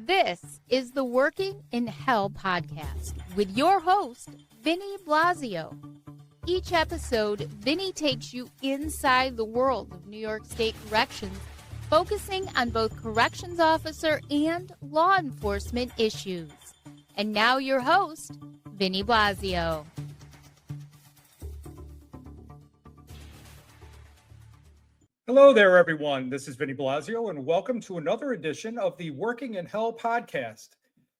This is the Working in Hell podcast with your host, Vinny Blasio. Each episode, Vinny takes you inside the world of New York State corrections, focusing on both corrections officer and law enforcement issues. And now your host, Vinny Blasio. Hello there, everyone. This is Vinny Blasio, and welcome to another edition of the Working in Hell podcast.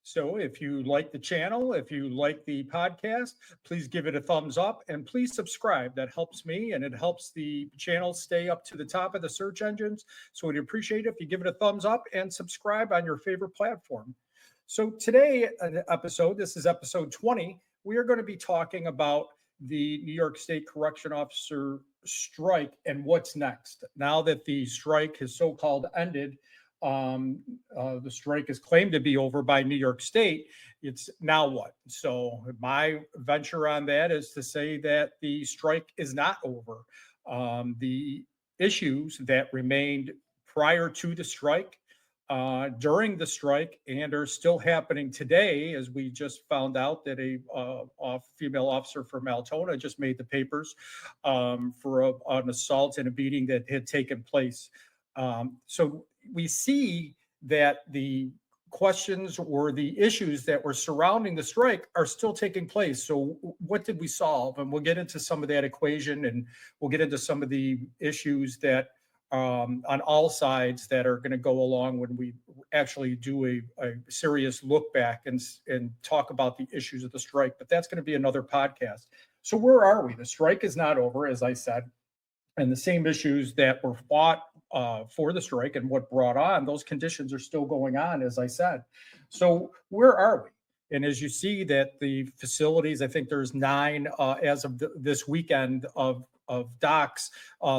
So if you like the channel, if you like the podcast, please give it a thumbs up and please subscribe. That helps me and it helps the channel stay up to the top of the search engines. So we'd appreciate it if you give it a thumbs up and subscribe on your favorite platform. So today, this is episode 20. We are going to be talking about the New York State Correction Officer strike and what's next. Now that the strike has so-called ended, the strike is claimed to be over by New York State. It's now what? So my venture on that is to say that the strike is not over. The issues that remained prior to the strike, during the strike, and are still happening today, as we just found out that a female officer from Altona just made the papers for an assault and a beating that had taken place. So we see that the questions or the issues that were surrounding the strike are still taking place. So what did we solve? And we'll get into some of that equation, and we'll get into some of the issues that on all sides that are going to go along when we actually do a serious look back and talk about the issues of the strike. But that's going to be another podcast. So where are we? The strike is not over, as I said, and the same issues that were fought for the strike and what brought on those conditions are still going on, as I said. So where are we? And as you see that the facilities, I think there's 9 as of this weekend of DOCCS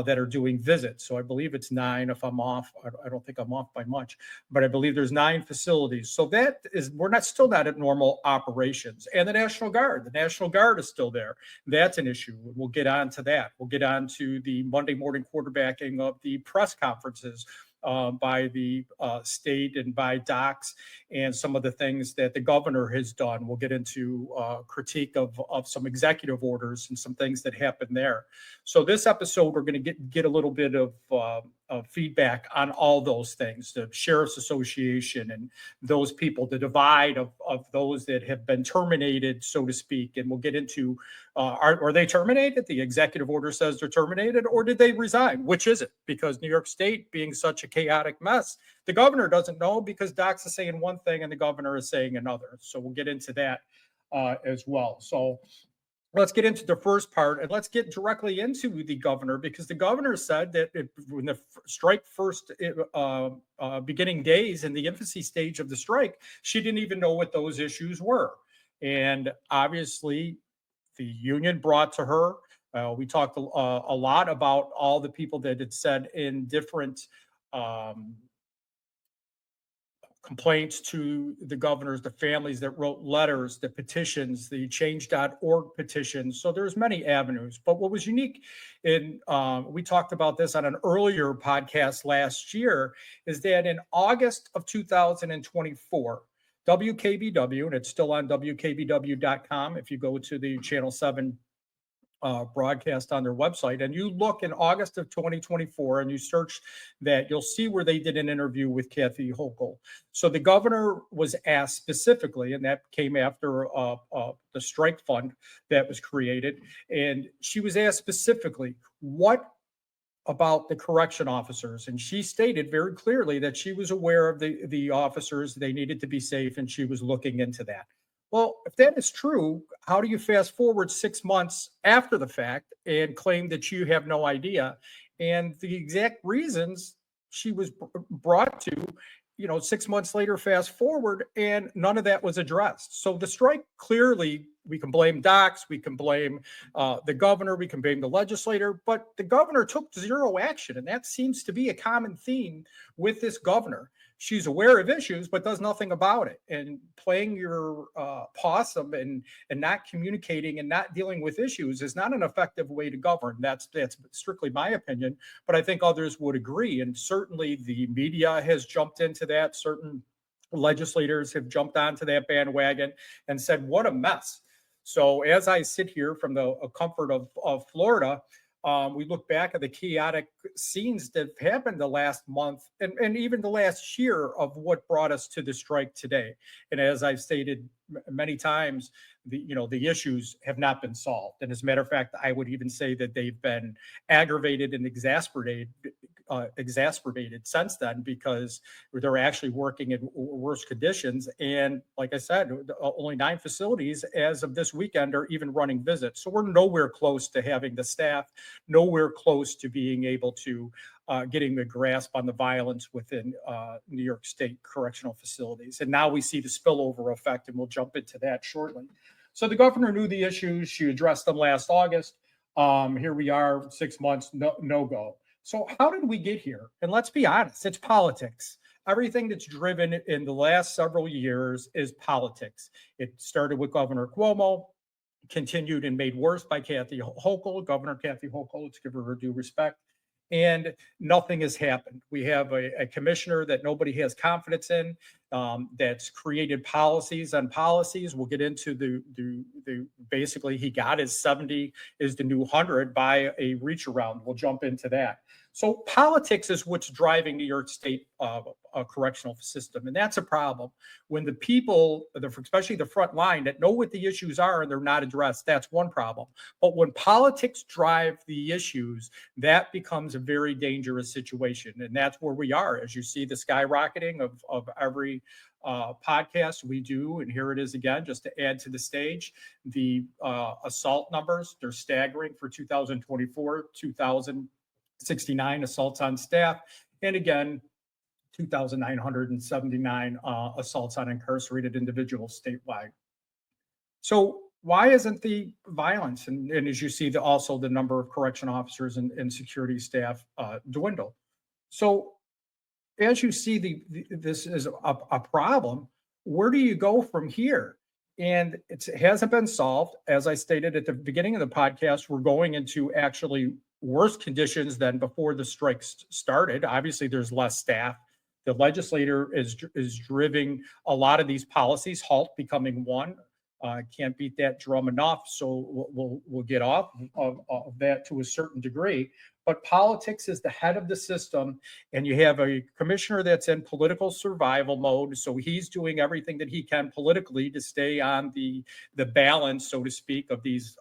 that are doing visits. So I believe it's 9. If I'm off, I don't think I'm off by much, but I believe there's 9 facilities. So that is, we're still not at normal operations. And the National Guard is still there. That's an issue. We'll get on to that. We'll get on to the Monday morning quarterbacking of the press conferences by the state and by DOCCS, and some of the things that the governor has done. We'll get into critique of some executive orders and some things that happened there. So this episode, we're going to get a little bit of feedback on all those things, the Sheriff's Association and those people, the divide of those that have been terminated, so to speak. And we'll get into, are they terminated? The executive order says they're terminated, or did they resign? Which is it? Because New York State being such a chaotic mess, the governor doesn't know, because DOCCS is saying one thing and the governor is saying another. So we'll get into that as well. So let's get into the first part, and let's get directly into the governor, because the governor said that when the strike first beginning days in the infancy stage of the strike, she didn't even know what those issues were. And obviously the union brought to her, we talked a lot about all the people that had said in different complaints to the governors, the families that wrote letters, the petitions, the change.org petitions. So there's many avenues. But what was unique in, we talked about this on an earlier podcast last year, is that in August of 2024, WKBW, and it's still on WKBW.com, if you go to the Channel 7 broadcast on their website, and you look in August of 2024 and you search that, you'll see where they did an interview with Kathy Hochul. So the governor was asked specifically, and that came after the strike fund that was created, and she was asked specifically, what about the correction officers? And she stated very clearly that she was aware of the officers, they needed to be safe, and she was looking into that. Well, if that is true, how do you fast forward 6 months after the fact and claim that you have no idea? And the exact reasons she was brought to, 6 months later, fast forward, and none of that was addressed. So the strike, clearly, we can blame DOCCS, we can blame the governor, we can blame the legislator, but the governor took zero action. And that seems to be a common theme with this governor. She's aware of issues, but does nothing about it. And playing your possum and not communicating and not dealing with issues is not an effective way to govern. That's strictly my opinion, but I think others would agree. And certainly the media has jumped into that. Certain legislators have jumped onto that bandwagon and said, what a mess. So as I sit here from the comfort of Florida, we look back at the chaotic scenes that have happened the last month and even the last year of what brought us to the strike today. And as I've stated many times, the issues have not been solved. And as a matter of fact, I would even say that they've been aggravated and exacerbated since then, because they're actually working in worse conditions. And like I said, only 9 facilities as of this weekend are even running visits. So we're nowhere close to having the staff, nowhere close to being able to getting a grasp on the violence within New York State correctional facilities. And now we see the spillover effect, and we'll jump into that shortly. So the governor knew the issues. She addressed them last August. Here we are, 6 months, no go. So how did we get here? And let's be honest, it's politics. Everything that's driven in the last several years is politics. It started with Governor Cuomo, continued and made worse by Kathy Hochul, Governor Kathy Hochul, let's give her due respect. And nothing has happened. We have a commissioner that nobody has confidence in, that's created policies on policies. We'll get into the basically he got his 70 is the new 100 by a reach around. We'll jump into that. So politics is what's driving New York State correctional system, and that's a problem. When the people, especially the front line, that know what the issues are and they're not addressed, that's one problem. But when politics drive the issues, that becomes a very dangerous situation, and that's where we are. As you see the skyrocketing of every podcast we do, and here it is again, just to add to the stage, the assault numbers, they're staggering for 2024, 2,069 assaults on staff, and again, 2,979 assaults on incarcerated individuals statewide. So why isn't the violence, and as you see, also the number of correction officers and security staff dwindle? So as you see, this is a problem. Where do you go from here? And it hasn't been solved. As I stated at the beginning of the podcast, we're going into actually worse conditions than before the strikes started. Obviously, there's less staff. The legislator is driving a lot of these policies, HALT becoming one. Can't beat that drum enough, so we'll get off of that to a certain degree. But politics is the head of the system, and you have a commissioner that's in political survival mode. So he's doing everything that he can politically to stay on the balance, so to speak, of these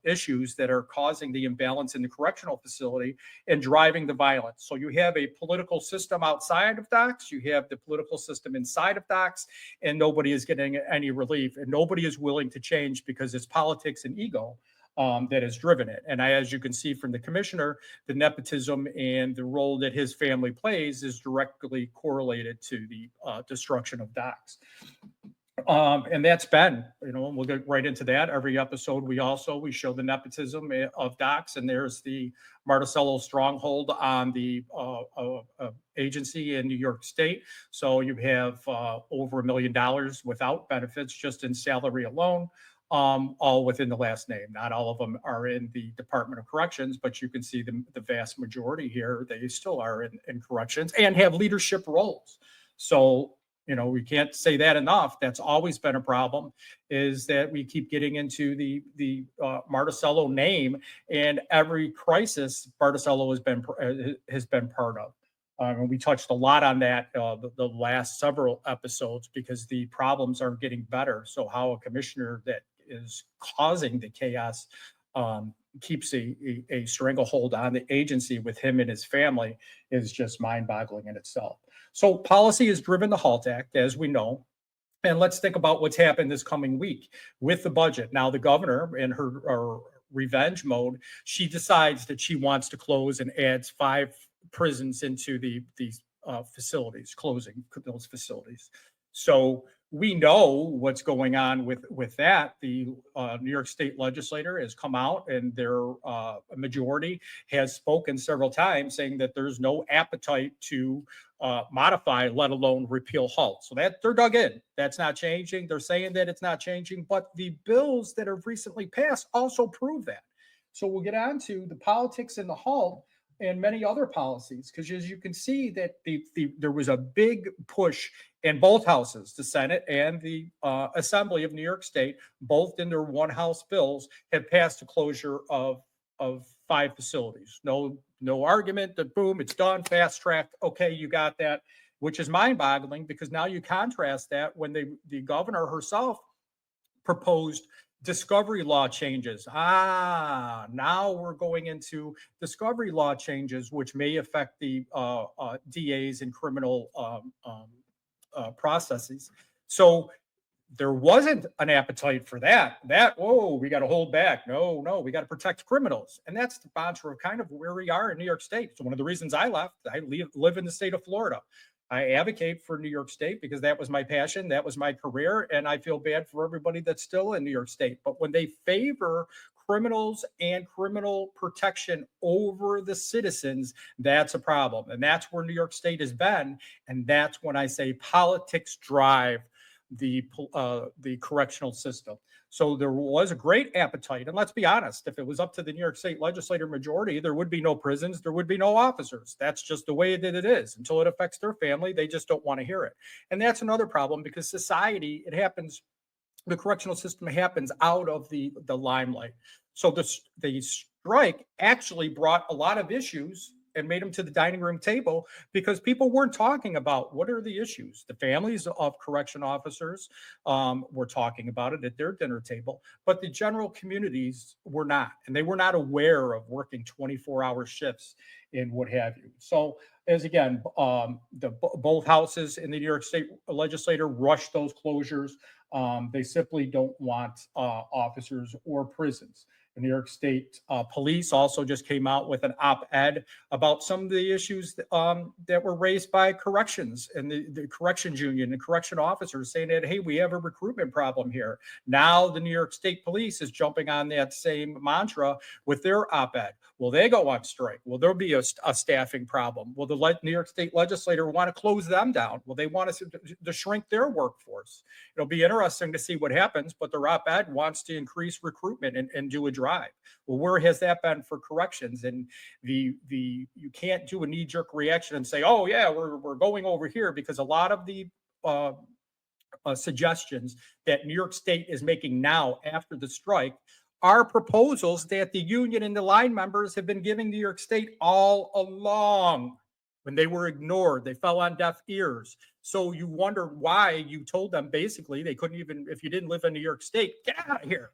issues that are causing the imbalance in the correctional facility and driving the violence. So you have a political system outside of DOCCS, you have the political system inside of DOCCS, and nobody is getting any relief, and nobody is willing to change because it's politics and ego that has driven it. And as you can see from the commissioner, the nepotism and the role that his family plays is directly correlated to the destruction of DOCCS. And that's been, we'll get right into that. Every episode, we show the nepotism of DOCCS, and there's the Marticello stronghold on the agency in New York State. So you have over $1 million without benefits just in salary alone. All within the last name. Not all of them are in the Department of Corrections, but you can see the vast majority here, they still are in corrections and have leadership roles. So, we can't say that enough. That's always been a problem, is that we keep getting into the Marticello name, and every crisis Marticello has been part of. And we touched a lot on that the last several episodes, because the problems aren't getting better. So how a commissioner that is causing the chaos keeps a stranglehold on the agency with him and his family is just mind-boggling in itself. So policy has driven the HALT Act, as we know. And let's think about what's happened this coming week with the budget. Now, the governor, in her revenge mode, she decides that she wants to close and adds 5 prisons into these facilities, closing those facilities. So we know what's going on with that. The New York State legislature has come out, and their majority has spoken several times saying that there's no appetite to modify, let alone repeal HALT. So that they're dug in. That's not changing. They're saying that it's not changing, but the bills that have recently passed also prove that. So we'll get on to the politics in the HALT. and many other policies. Because as you can see that there was a big push in both houses, the Senate and the Assembly of New York State, both in their one house bills, have passed the closure of 5 facilities. No argument that boom, it's done, fast tracked. Okay, you got that, which is mind boggling, because now you contrast that when the governor herself proposed discovery law changes. Now we're going into discovery law changes, which may affect the DAs and criminal processes. So there wasn't an appetite for that. Whoa, we got to hold back. No, we got to protect criminals. And that's the mantra of kind of where we are in New York State. It's one of the reasons I left. I live in the state of Florida. I advocate for New York State because that was my passion. That was my career. And I feel bad for everybody that's still in New York State. But when they favor criminals and criminal protection over the citizens, that's a problem. And that's where New York State has been. And that's when I say politics drive the correctional system. So there was a great appetite. And let's be honest, if it was up to the New York State legislative majority, there would be no prisons, there would be no officers. That's just the way that it is. Until it affects their family, they just don't want to hear it. And that's another problem, because society, it happens, the correctional system happens out of the limelight. So the strike actually brought a lot of issues and made them to the dining room table, because people weren't talking about what are the issues. The families of correction officers were talking about it at their dinner table, but the general communities were not, and they were not aware of working 24-hour shifts and what have you. So as again, both houses in the New York State legislature rushed those closures. They simply don't want officers or prisons. The New York State Police also just came out with an op-ed about some of the issues that were raised by corrections and the corrections union and correction officers, saying that, hey, we have a recruitment problem here. Now the New York State Police is jumping on that same mantra with their op-ed. Will they go on strike? Will there be a staffing problem? Will the New York State legislature want to close them down? Will they want to shrink their workforce? It'll be interesting to see what happens, but the op-ed wants to increase recruitment and do a drive. Well, where has that been for corrections? And you can't do a knee-jerk reaction and say, oh yeah, we're going over here, because a lot of the suggestions that New York State is making now after the strike are proposals that the union and the line members have been giving New York State all along. When they were ignored, they fell on deaf ears. So you wonder why you told them basically they couldn't even, if you didn't live in New York State, get out of here.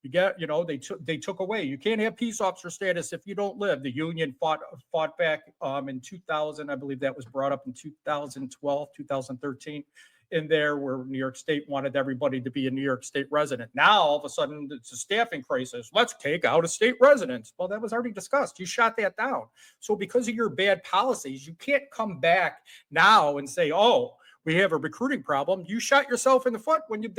They took away. You can't have peace officer status if you don't live. The union fought back in 2000. I believe that was brought up in 2012, 2013. In there, where New York State wanted everybody to be a New York State resident. Now, all of a sudden, it's a staffing crisis. Let's take out a state residents. Well, that was already discussed. You shot that down. So because of your bad policies, you can't come back now and say, oh, we have a recruiting problem. You shot yourself in the foot when if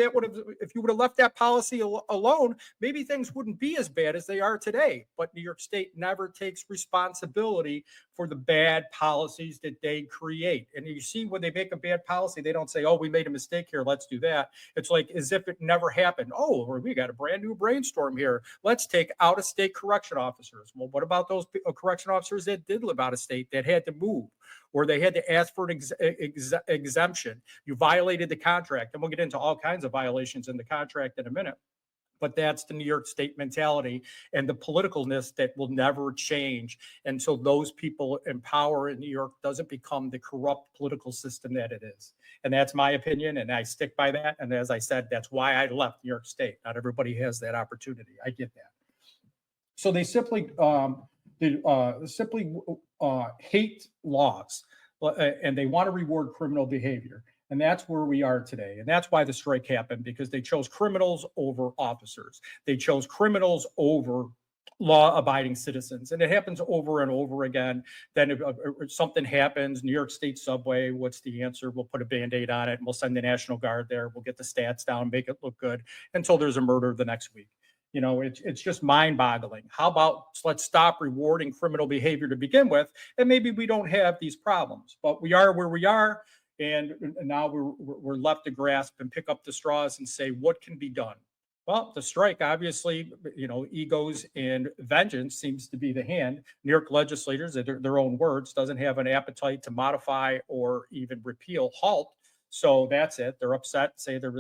you would have left that policy alone, maybe things wouldn't be as bad as they are today. But New York State never takes responsibility for the bad policies that they create. And you see, when they make a bad policy, they don't say, oh, we made a mistake here, let's do that. It's like as if it never happened. Oh, we got a brand new brainstorm here. Let's take out of state correction officers. Well, what about those correction officers that did live out of state that had to move, or they had to ask for an exemption? You violated the contract, and we'll get into all kinds of violations in the contract in a minute. But that's the New York State mentality and the politicalness that will never change until those people in power in New York doesn't become the corrupt political system that it is. And that's my opinion, and I stick by that. And as I said, that's why I left New York State. Not everybody has that opportunity. I get that. So they simply hate laws, and they want to reward criminal behavior. And that's where we are today. And that's why the strike happened, because they chose criminals over officers. They chose criminals over law-abiding citizens. And it happens over and over again. Then if something happens, New York State subway, what's the answer? We'll put a Band-Aid on it, and we'll send the National Guard there. We'll get the stats down, make it look good, until there's a murder the next week. You know, it's just mind-boggling. How about let's stop rewarding criminal behavior to begin with, and maybe we don't have these problems. But we are where we are. And now we're left to grasp and pick up the straws and say, what can be done? Well, the strike, obviously, egos and vengeance seems to be the hand. New York legislators, their own words, doesn't have an appetite to modify or even repeal HALT. So that's it. They're upset, say there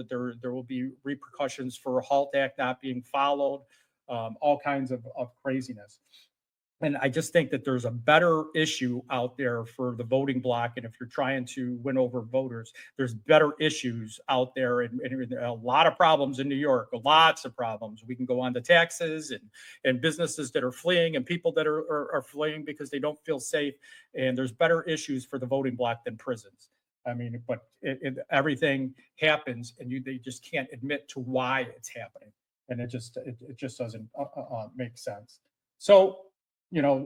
will be repercussions for a HALT Act not being followed, all kinds of craziness. And I just think that there's a better issue out there for the voting block. And if you're trying to win over voters, there's better issues out there, and a lot of problems in New York, lots of problems. We can go on to taxes and businesses that are fleeing and people that are fleeing because they don't feel safe. And there's better issues for the voting block than prisons. I mean, but everything happens and they just can't admit to why it's happening. And it just doesn't make sense. So,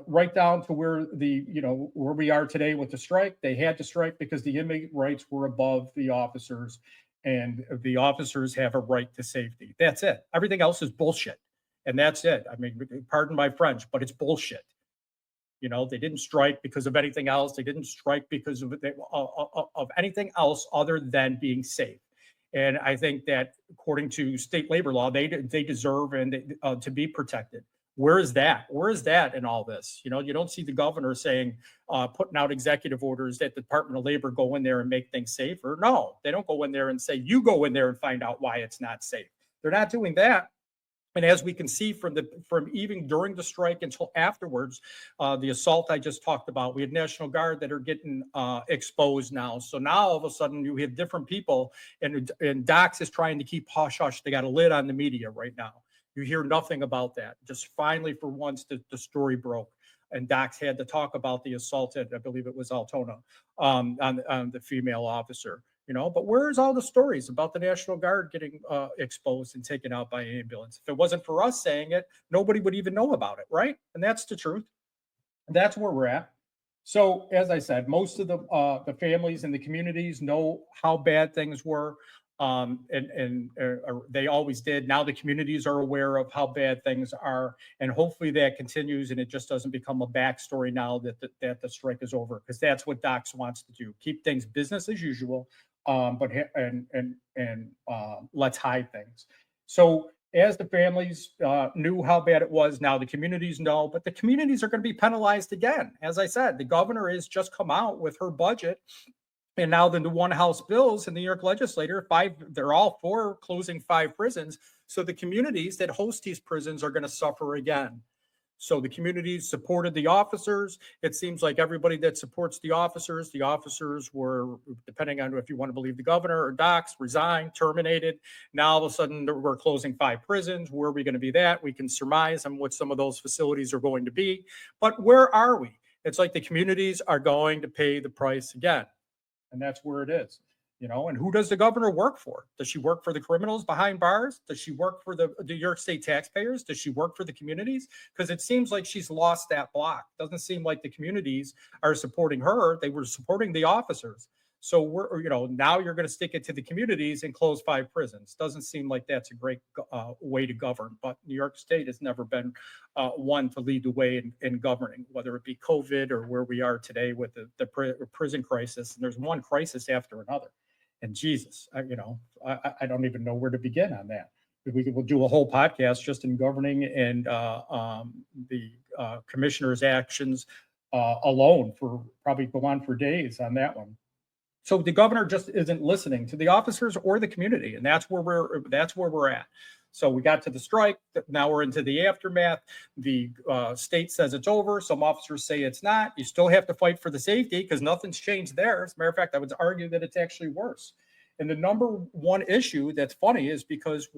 right down to where where we are today with the strike. They had to strike because the inmate rights were above the officers, and the officers have a right to safety. That's it. Everything else is bullshit. And that's it. I mean, pardon my French, but it's bullshit. They didn't strike because of anything else. They didn't strike because of anything else other than being safe. And I think that according to state labor law, they deserve to be protected. Where is that? Where is that in all this? You don't see the governor saying, putting out executive orders that the Department of Labor go in there and make things safer. No, they don't go in there and say, you go in there and find out why it's not safe. They're not doing that. And as we can see from even during the strike until afterwards, the assault I just talked about, we had National Guard that are getting exposed now. So now all of a sudden you have different people, and DOCCS is trying to keep hush hush. They got a lid on the media right now. You hear nothing about that. Just finally, for once, the story broke, and DOCCS had to talk about the assault at, I believe it was Altona, on the female officer. But where's all the stories about the National Guard getting exposed and taken out by ambulance? If it wasn't for us saying it, nobody would even know about it, right? And that's the truth. That's where we're at. So, as I said, most of the families and the communities know how bad things were, and they always did. Now the communities are aware of how bad things are, and hopefully that continues, and it just doesn't become a backstory now that the strike is over, because that's what DOCCS wants to do: keep things business as usual. But let's hide things. So as the families knew how bad it was, now the communities know, but the communities are going to be penalized again. As I said, the governor has just come out with her budget, and now the one House bills in the New York legislature, they're all for closing 5 prisons. So the communities that host these prisons are going to suffer again. So the communities supported the officers. It seems like everybody that supports the officers were, depending on if you want to believe the governor or DOCCS, resigned, terminated. Now all of a sudden we're closing 5 prisons. Where are we going to be that? We can surmise on what some of those facilities are going to be. But where are we? It's like the communities are going to pay the price again. And that's where it is. And who does the governor work for? Does she work for the criminals behind bars? Does she work for the New York State taxpayers? Does she work for the communities? Because it seems like she's lost that block. Doesn't seem like the communities are supporting her. They were supporting the officers. So now you're going to stick it to the communities and close 5 prisons. Doesn't seem like that's a great way to govern. But New York State has never been one to lead the way in governing, whether it be COVID or where we are today with the prison crisis. And there's one crisis after another. And Jesus, I don't even know where to begin on that. We'll do a whole podcast just in governing and the commissioner's actions alone, for probably go on for days on that one. So the governor just isn't listening to the officers or the community, and that's where we're at. So we got to the strike. Now we're into the aftermath. The state says it's over. Some officers say it's not. You still have to fight for the safety because nothing's changed there. As a matter of fact, I would argue that it's actually worse. And the number one issue that's funny is because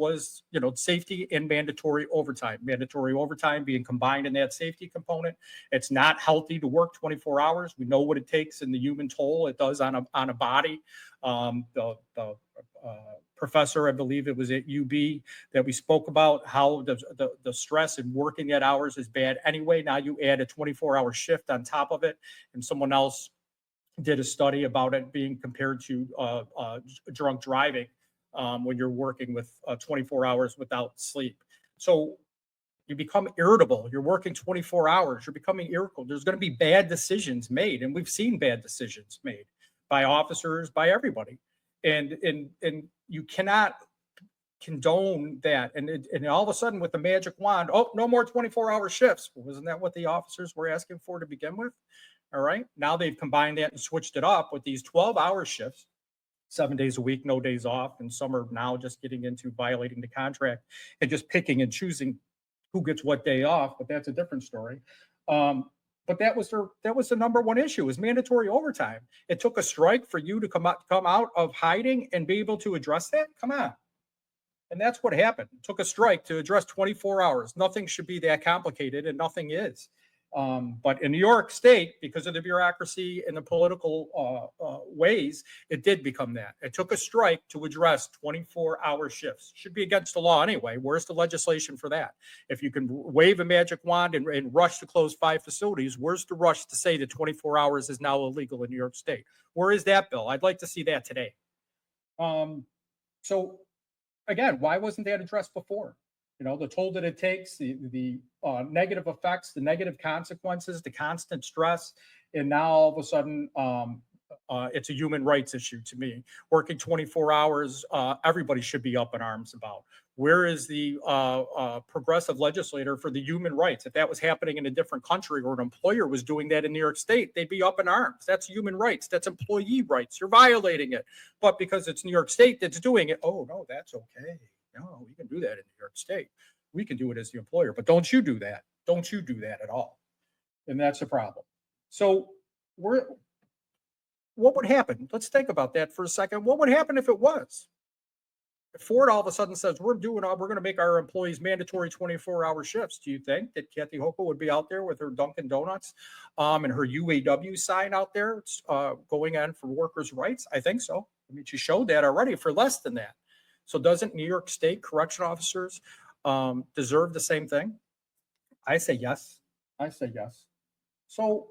safety and mandatory overtime. Mandatory overtime being combined in that safety component. It's not healthy to work 24 hours. We know what it takes and the human toll it does on a body. The professor, I believe it was at UB, that we spoke about how the stress in working at hours is bad anyway. Now you add a 24-hour shift on top of it, and someone else did a study about it being compared to drunk driving when you're working with 24 hours without sleep. So you become irritable. You're working 24 hours. You're becoming irritable. There's going to be bad decisions made, and we've seen bad decisions made by officers, by everybody. And you cannot condone that. And all of a sudden with the magic wand, oh, no more 24-hour shifts. Well, wasn't that what the officers were asking for to begin with? All right. Now they've combined that and switched it up with these 12-hour shifts, 7 days a week, no days off. And some are now just getting into violating the contract and just picking and choosing who gets what day off. But that's a different story. But that was the number one issue, is mandatory overtime. It took a strike for you to come out of hiding and be able to address that. Come on. And that's what happened. It took a strike to address 24 hours. Nothing should be that complicated, and nothing is. But in New York State, because of the bureaucracy and the political ways, it did become that. It took a strike to address 24-hour shifts. Should be against the law anyway. Where's the legislation for that? If you can wave a magic wand and rush to close 5 facilities, where's the rush to say that 24 hours is now illegal in New York State? Where is that bill? I'd like to see that today. So again, why wasn't that addressed before? You know, the toll that it takes, the negative effects, the negative consequences, the constant stress, and now all of a sudden, it's a human rights issue to me. Working 24 hours, everybody should be up in arms about. Where is the progressive legislator for the human rights? If that was happening in a different country or an employer was doing that in New York State, they'd be up in arms. That's human rights. That's employee rights. You're violating it. But because it's New York State that's doing it, oh, no, that's okay. No, we can do that in New York State. We can do it as the employer, but don't you do that. Don't you do that at all. And that's a problem. So what would happen? Let's think about that for a second. What would happen if it was? If Ford all of a sudden says, we're going to make our employees mandatory 24-hour shifts. Do you think that Kathy Hochul would be out there with her Dunkin' Donuts and her UAW sign out there going on for workers' rights? I think so. I mean, she showed that already for less than that. So doesn't New York State correction officers deserve the same thing? I say yes. I say yes. So,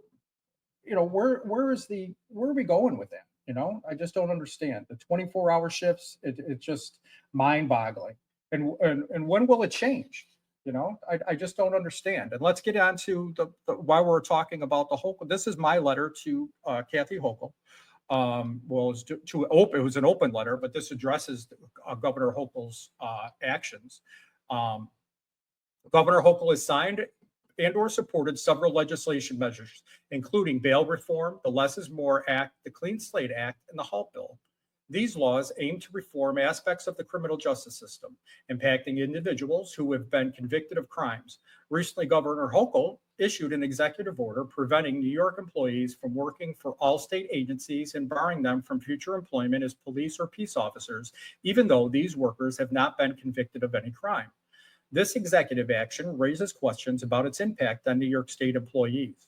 you know, where are we going with that? You know, I just don't understand. The 24-hour shifts, it's just mind-boggling. And when will it change? You know, I just don't understand. And let's get on to the why we're talking about the Hochul. This is my letter to Kathy Hochul. It was an open letter, but this addresses Governor Hochul's actions. Governor Hochul has signed and or supported several legislation measures, including bail reform, the Less is More Act, the Clean Slate Act, and the HALT Bill. These laws aim to reform aspects of the criminal justice system, impacting individuals who have been convicted of crimes. Recently, Governor Hochul issued an executive order preventing New York employees from working for all state agencies and barring them from future employment as police or peace officers, even though these workers have not been convicted of any crime. This executive action raises questions about its impact on New York State employees.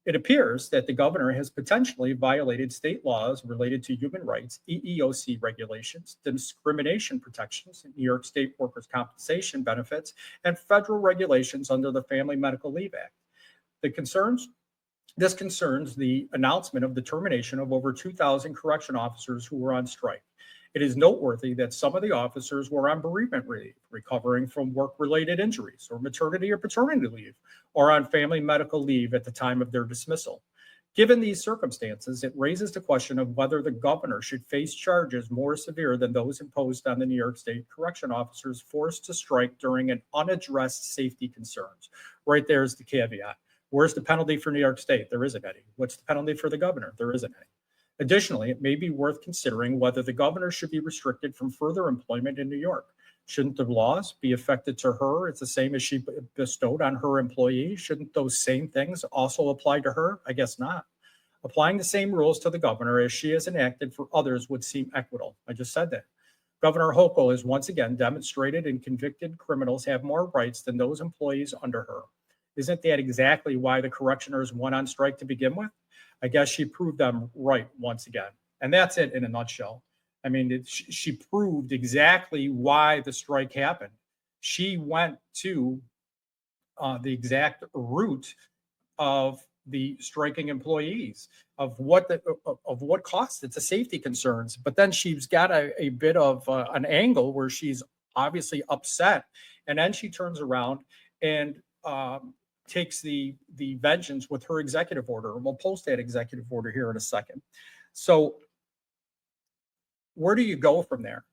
It appears that the governor has potentially violated state laws related to human rights, EEOC regulations, discrimination protections, New York State workers' compensation benefits, and federal regulations under the Family Medical Leave Act. This concerns the announcement of the termination of over 2,000 correction officers who were on strike. It is noteworthy that some of the officers were on bereavement leave, recovering from work-related injuries, or maternity or paternity leave, or on family medical leave at the time of their dismissal. Given these circumstances, it raises the question of whether the governor should face charges more severe than those imposed on the New York State correction officers forced to strike during an unaddressed safety concerns. Right there is the caveat. Where's the penalty for New York State? There isn't any. What's the penalty for the governor? There isn't any. Additionally, it may be worth considering whether the governor should be restricted from further employment in New York. Shouldn't the laws be affected to her? It's the same as she bestowed on her employees. Shouldn't those same things also apply to her? I guess not. Applying the same rules to the governor as she has enacted for others would seem equitable. I just said that. Governor Hochul has once again demonstrated and convicted criminals have more rights than those employees under her. Isn't that exactly why the correctioners went on strike to begin with? I guess she proved them right once again. And that's it in a nutshell. I mean, she proved exactly why the strike happened. She went to the exact root of the striking employees, of what costs. It's a safety concerns. But then she's got a bit of an angle where she's obviously upset. And then she turns around and takes the vengeance with her executive order. And we'll post that executive order here in a second. So where do you go from there?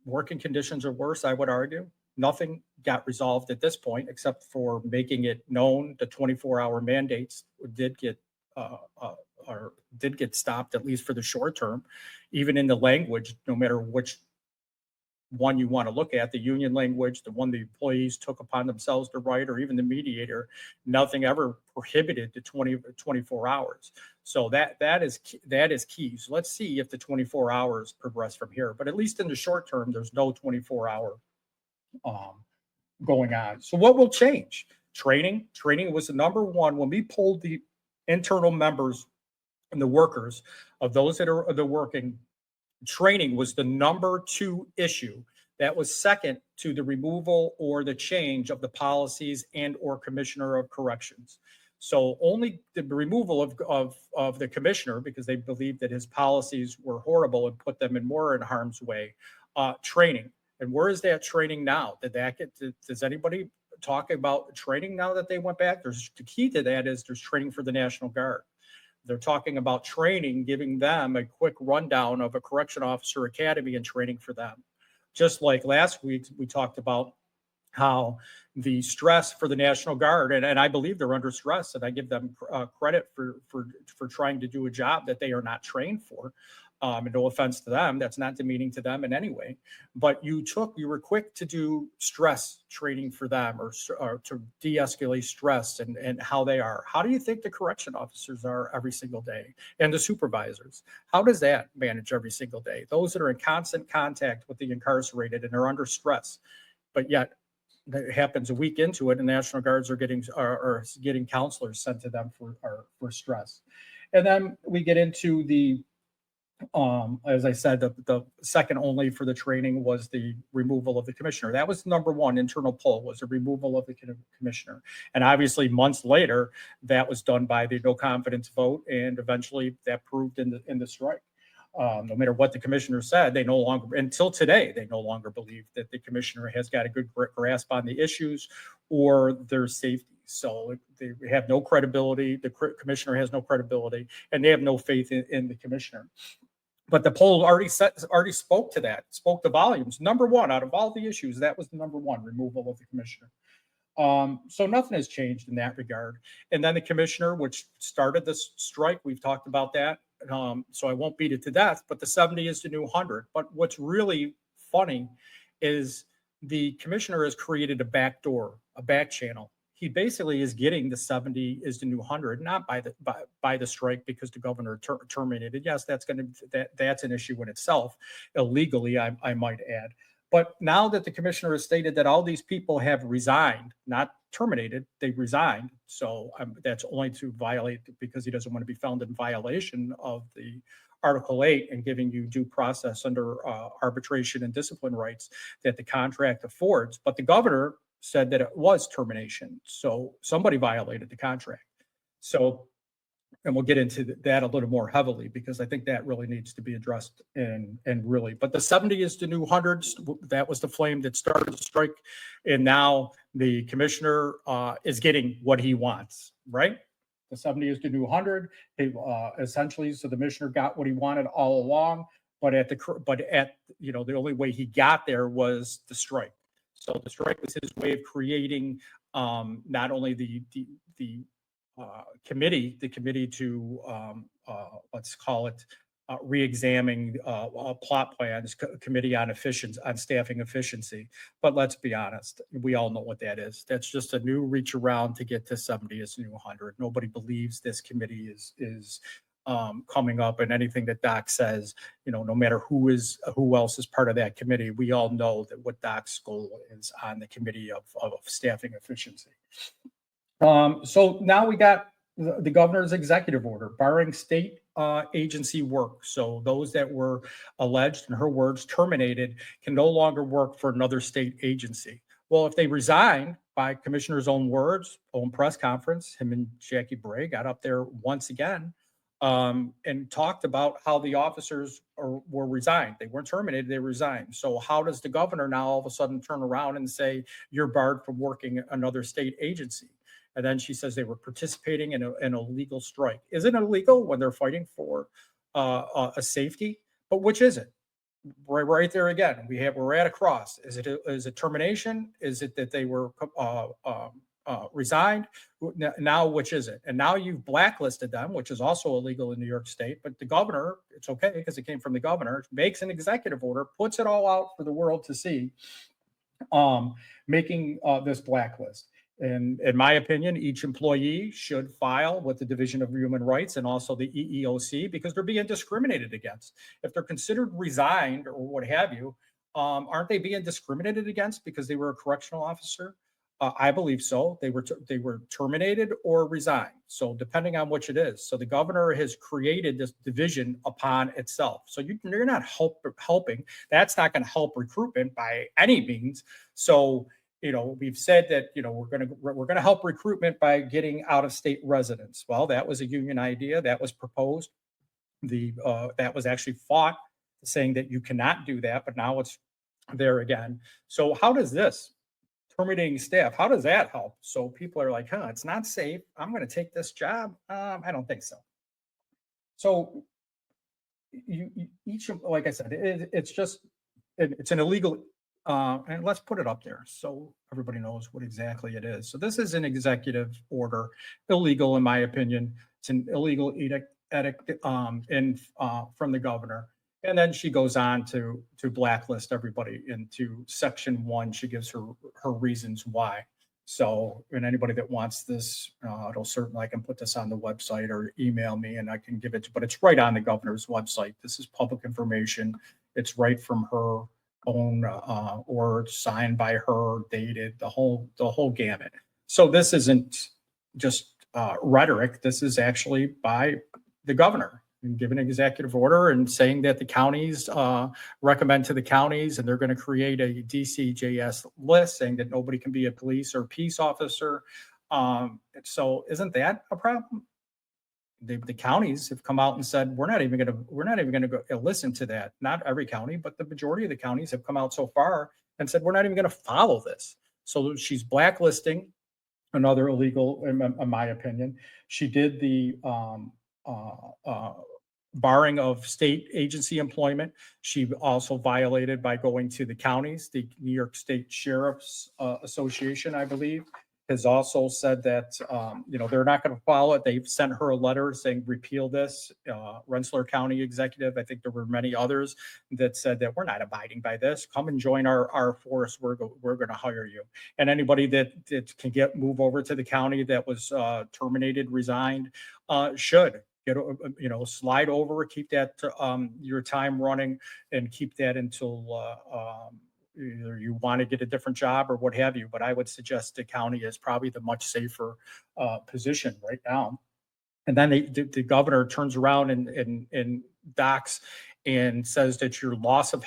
working conditions are worse, I would argue. Nothing got resolved at this point, except for making it known the 24-hour mandates did get or did get stopped, at least for the short term. Even in the language, no matter which one you want to look at, the union language, the one the employees took upon themselves to write, or even the mediator, nothing ever prohibited the 24 hours. So that is key. So let's see if the 24 hours progress from here. But at least in the short term, there's no 24-hour going on. So what will change? Training was the number one. When we polled the internal members and the workers of those that are the working, training was the number two issue. That was second to the removal or the change of the policies and or commissioner of corrections. So only the removal of the commissioner, because they believed that his policies were horrible and put them in harm's way. Training. And where is that training now? Does anybody talk about training now that they went back? The key to that is there's training for the National Guard. They're talking about training, giving them a quick rundown of a correction officer academy and training for them. Just like last week, we talked about how the stress for the National Guard, and I believe they're under stress, and I give them credit for trying to do a job that they are not trained for. And no offense to them, that's not demeaning to them in any way, but you were quick to do stress training for them, or to de-escalate stress and how they are. How do you think the correction officers are every single day, and the supervisors? How does that manage every single day? Those that are in constant contact with the incarcerated and are under stress, but yet that happens a week into it, and National Guards are getting counselors sent to them for stress. And then we get into the as I said, the second only for the training was the removal of the commissioner. That was the number one internal poll, was the removal of the commissioner. And obviously months later, that was done by the no confidence vote, and eventually that proved in the strike. No matter what the commissioner said, they no longer, until today, they no longer believe that the commissioner has got a good grasp on the issues or their safety. So they have no credibility. The commissioner has no credibility, and they have no faith in the commissioner. But the poll already spoke to that, spoke the volumes. Number one out of all the issues, that was the number one, removal of the commissioner. So nothing has changed in that regard. And then the commissioner, which started this strike, we've talked about that. So I won't beat it to death, but the 70 is the new 100. But what's really funny is the commissioner has created a back door, a back channel. He basically is getting the 70 is the new 100, not by the strike, because the governor terminated. Yes, that's an issue in itself, illegally, I might add. But now that the commissioner has stated that all these people have resigned, not terminated, they resigned. So that's only to violate, because he doesn't want to be found in violation of the Article 8 and giving you due process under arbitration and discipline rights that the contract affords. But the governor said that it was termination. So somebody violated the contract. So, and we'll get into that a little more heavily, because I think that really needs to be addressed and really, but the 70 is the new 100. That was the flame that started the strike. And now the commissioner is getting what he wants, right? The 70 is the new 100. Essentially, so the commissioner got what he wanted all along, but the only way he got there was the strike. So the strike was his way of creating not only the committee to let's call it re-examining plot plans, committee on staffing efficiency. But let's be honest, we all know what that is. That's just a new reach around to get to 70 as a new 100. Nobody believes this committee is coming up, and anything that Doc says, no matter who else is part of that committee, we all know that what Doc's goal is on the committee of staffing efficiency. So now we got the governor's executive order barring state agency work. So those that were alleged, in her words, terminated, can no longer work for another state agency. Well, if they resign, by commissioner's own words, own press conference, him and Jackie Bray got up there once again and talked about how the officers were resigned. They weren't terminated, they resigned. So how does the governor now all of a sudden turn around and say, you're barred from working another state agency? And then she says they were participating in a legal strike. Is it illegal when they're fighting for a safety? But which is it? right there again. We're at a cross. Is it termination? Is it that they were resigned? Now, which is it? And now you've blacklisted them, which is also illegal in New York State. But the governor, it's okay because it came from the governor, makes an executive order, puts it all out for the world to see, making this blacklist. And in my opinion, each employee should file with the Division of Human Rights and also the EEOC because they're being discriminated against. If they're considered resigned or what have you, aren't they being discriminated against because they were a correctional officer? I believe so. They were terminated or resigned. So depending on which it is. So the governor has created this division upon itself. So you're not helping. That's not going to help recruitment by any means. So we've said that we're going to help recruitment by getting out of state residents. Well, that was a union idea that was proposed. That was actually fought, saying that you cannot do that. But now it's there again. So how does this? Terminating staff, how does that help? So people are like, it's not safe. I'm going to take this job. I don't think so. So each, like I said, it's an illegal, and let's put it up there so everybody knows what exactly it is. So this is an executive order, illegal in my opinion. It's an illegal edict from the governor. And then she goes on to blacklist everybody into section 1. She gives her reasons why. So, and anybody that wants this, it'll certainly, I can put this on the website or email me and I can give it, but it's right on the governor's website. This is public information. It's right from her own words, signed by her, dated, the whole gamut. So this isn't just rhetoric. This is actually by the governor. And give an executive order and saying that the counties recommend to the counties, and they're going to create a DCJS list saying that nobody can be a police or peace officer. So isn't that a problem? The counties have come out and said we're not even going to go listen to that. Not every county, but the majority of the counties have come out so far and said we're not even going to follow this. So she's blacklisting another illegal, in my opinion. She did the barring of state agency employment. She also violated by going to the counties. The New York State Sheriff's Association, I believe, has also said that they're not going to follow it. They've sent her a letter saying repeal this. Rensselaer County executive, I think there were many others that said that we're not abiding by this. Come and join our force. We're going to hire you. And anybody that can move over to the county that was terminated, resigned, should get slide over, keep that your time running, and keep that until either you want to get a different job or what have you. But I would suggest the county is probably the much safer position right now. And then the governor turns around and docks and says that your loss of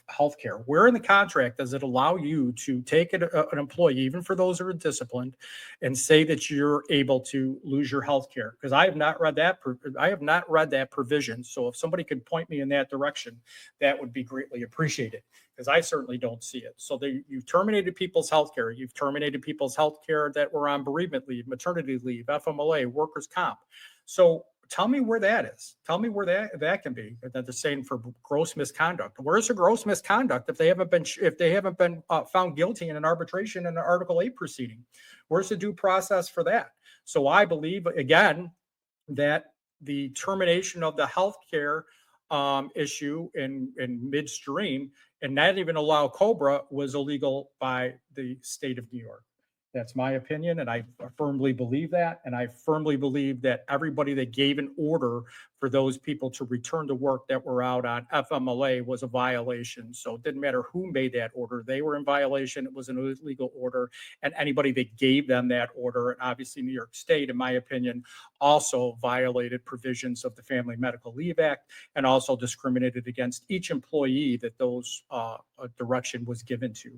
health care. Where in the contract does it allow you to take an employee, even for those who are disciplined, and say that you're able to lose your health care? Because I have not read that. I have not read that provision. So if somebody could point me in that direction, that would be greatly appreciated, because I certainly don't see it. So you've terminated people's health care. You've terminated people's health care that were on bereavement leave, maternity leave, FMLA, workers' comp. So tell me where that is. Tell me where that can be. That they're saying for gross misconduct. Where's the gross misconduct if they haven't been found guilty in an arbitration in an Article 8 proceeding? Where's the due process for that? So I believe again that the termination of the health care issue in midstream and not even allow COBRA was illegal by the state of New York. That's my opinion, and I firmly believe that. And I firmly believe that everybody that gave an order for those people to return to work that were out on FMLA was a violation. So it didn't matter who made that order. They were in violation. It was an illegal order. And anybody that gave them that order, and obviously New York State, in my opinion, also violated provisions of the Family Medical Leave Act and also discriminated against each employee that those direction was given to.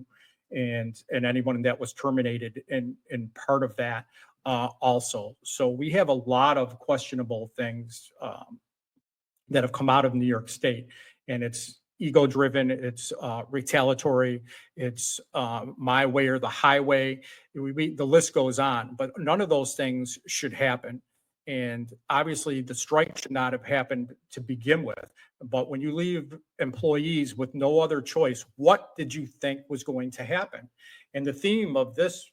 And anyone that was terminated in part of that also. So we have a lot of questionable things that have come out of New York State, and it's ego driven, it's retaliatory, it's my way or the highway. The list goes on, but none of those things should happen. And obviously the strike should not have happened to begin with. But when you leave employees with no other choice, what did you think was going to happen? And the theme of this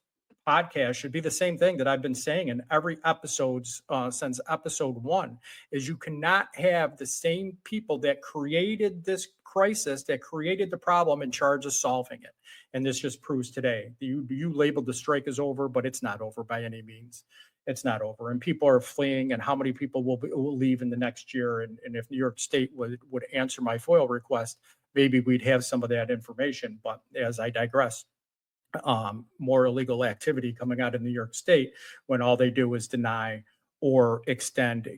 podcast should be the same thing that I've been saying in every episodes since episode 1, is you cannot have the same people that created this crisis, that created the problem, in charge of solving it. And this just proves today. You labeled the strike as over, but it's not over by any means. It's not over, and people are fleeing, and how many people will leave in the next year? And if New York State would answer my FOIL request, maybe we'd have some of that information. But as I digress, more illegal activity coming out of New York State when all they do is deny or extend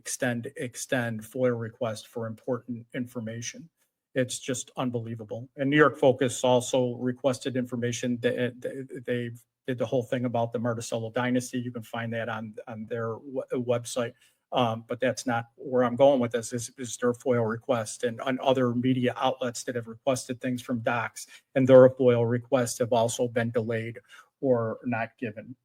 FOIL requests for important information. It's just unbelievable. And New York Focus also requested information. They did the whole thing about the Marticello dynasty. You can find that on their website. But that's not where I'm going with this, is their FOIL request, and on other media outlets that have requested things from DOCCS, and their FOIL requests have also been delayed or not given.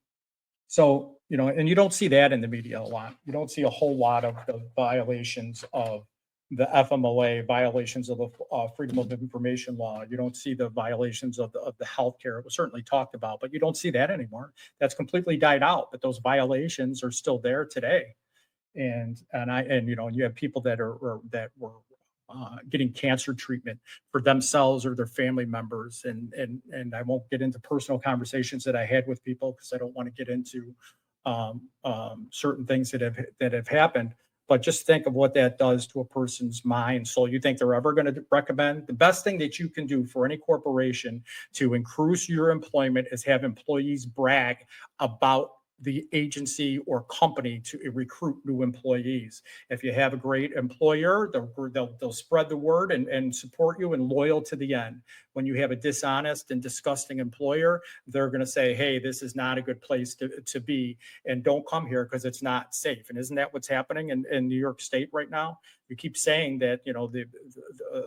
So, and you don't see that in the media a lot. You don't see a whole lot of the violations of the FMLA, violations of the Freedom of Information Law. You don't see the violations of the healthcare. It was certainly talked about, but you don't see that anymore. That's completely died out, but those violations are still there today. And you have people that were getting cancer treatment for themselves or their family members. And I won't get into personal conversations that I had with people, because I don't want to get into certain things that have happened. But just think of what that does to a person's mind. So you think they're ever going to recommend? The best thing that you can do for any corporation to increase your employment is have employees brag about the agency or company to recruit new employees. If you have a great employer, they'll spread the word and support you and loyal to the end. When you have a dishonest and disgusting employer, they're going to say, hey, this is not a good place to be, and don't come here because it's not safe. And isn't that what's happening in New York State right now? You keep saying that,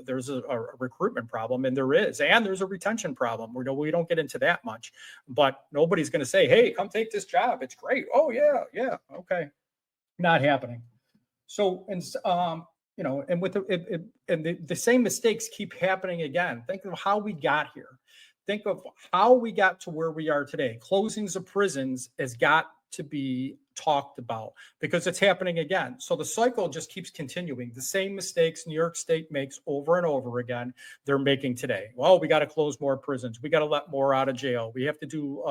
there's a recruitment problem, and there is, and there's a retention problem. We don't get into that much, but nobody's going to say, hey, come take this job. It's great. Oh yeah. Okay. Not happening. So, and with the same mistakes keep happening again. Think of how we got here. Think of how we got to where we are today. Closings of prisons has got to be talked about, because it's happening again. So the cycle just keeps continuing. The same mistakes New York State makes over and over again, they're making today. Well, we got to close more prisons. We got to let more out of jail. We have to do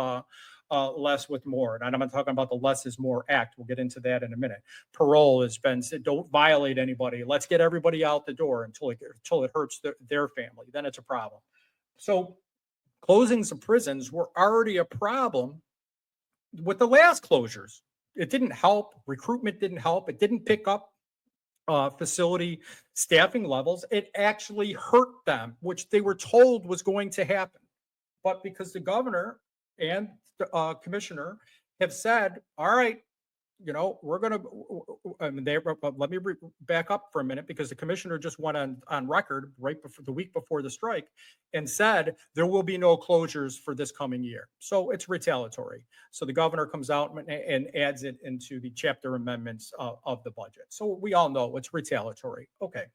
less with more. And I'm talking about the Less is More Act. We'll get into that in a minute. Parole has been said, don't violate anybody. Let's get everybody out the door until it hurts their family. Then it's a problem. So closings of prisons were already a problem with the last closures. It didn't help. Recruitment didn't help. It didn't pick up facility staffing levels. It actually hurt them, which they were told was going to happen. But because the governor and the commissioner have said, all right, we're going to, let me back up for a minute, because the commissioner just went on record right before the week before the strike and said there will be no closures for this coming year. So it's retaliatory. So the governor comes out and adds it into the chapter amendments of the budget. So we all know it's retaliatory. Okay.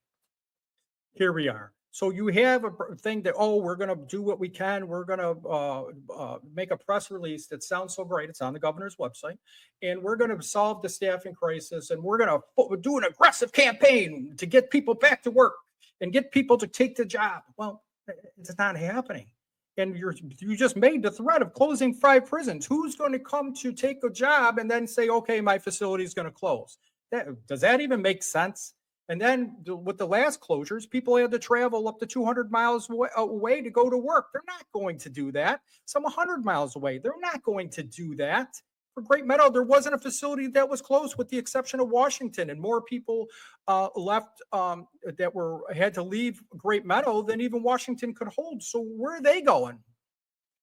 Here we are. So you have a thing that, we're going to do what we can. We're going to make a press release that sounds so great. It's on the governor's website. And we're going to solve the staffing crisis. And we're going to do an aggressive campaign to get people back to work and get people to take the job. Well, it's not happening. And you just made the threat of closing 5 prisons. Who's going to come to take a job and then say, okay, my facility is going to close? Does that even make sense? And then with the last closures, people had to travel up to 200 miles away to go to work. They're not going to do that. Some 100 miles away. They're not going to do that. For Great Meadow, there wasn't a facility that was closed, with the exception of Washington, and more people left that had to leave Great Meadow than even Washington could hold. So where are they going?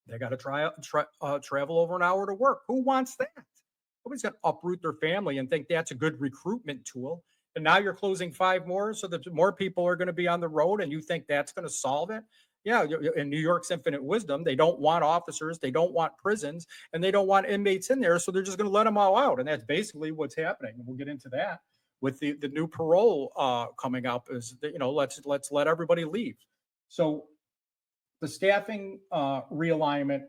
They got to travel over an hour to work. Who wants that? Nobody's going to uproot their family and think that's a good recruitment tool. And now you're closing 5 more so that more people are going to be on the road, and you think that's going to solve it? Yeah, in New York's infinite wisdom, they don't want officers, they don't want prisons, and they don't want inmates in there, so they're just going to let them all out. And that's basically what's happening. And we'll get into that with the new parole coming up. Is that, let's let everybody leave. So the staffing realignment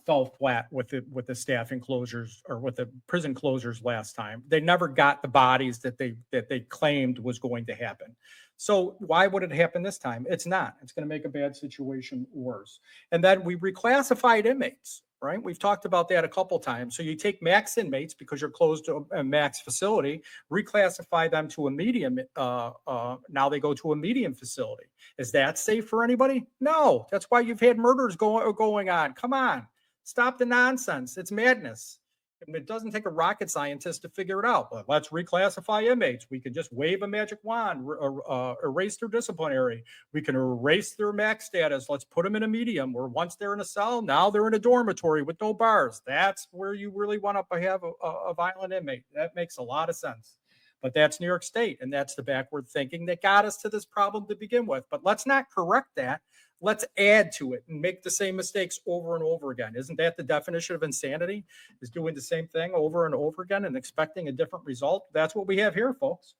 fell flat with the staffing closures, or with the prison closures last time. They never got the bodies that they claimed was going to happen. So why would it happen this time? It's not. It's going to make a bad situation worse. And then we reclassified inmates, right? We've talked about that a couple times. So you take max inmates because you're closed to a max facility, reclassify them to a medium. Now they go to a medium facility. Is that safe for anybody? No. That's why you've had murders going on. Come on, stop the nonsense. It's madness. It doesn't take a rocket scientist to figure it out. But let's reclassify inmates. We can just wave a magic wand, erase their disciplinary. We can erase their max status. Let's put them in a medium, where once they're in a cell, now they're in a dormitory with no bars. That's where you really want to have a violent inmate. That makes a lot of sense. But that's New York State, and that's the backward thinking that got us to this problem to begin with. But let's not correct that. Let's add to it and make the same mistakes over and over again. Isn't that the definition of insanity? Is doing the same thing over and over again and expecting a different result? That's what we have here, folks.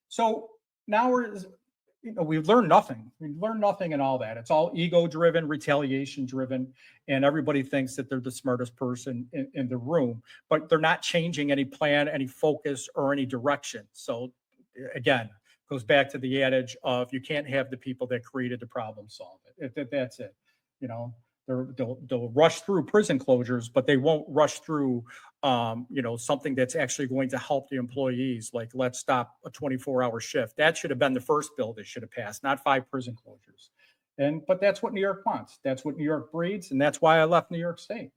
So now we've learned nothing. We've learned nothing in all that. It's all ego-driven, retaliation-driven, and everybody thinks that they're the smartest person in the room, but they're not changing any plan, any focus, or any direction. So again, goes back to the adage of you can't have the people that created the problem solve it. That's it. They'll rush through prison closures, but they won't rush through something that's actually going to help the employees. Like, let's stop a 24-hour shift. That should have been the first bill that should have passed, not 5 prison closures. But that's what New York wants. That's what New York breeds, and that's why I left New York State.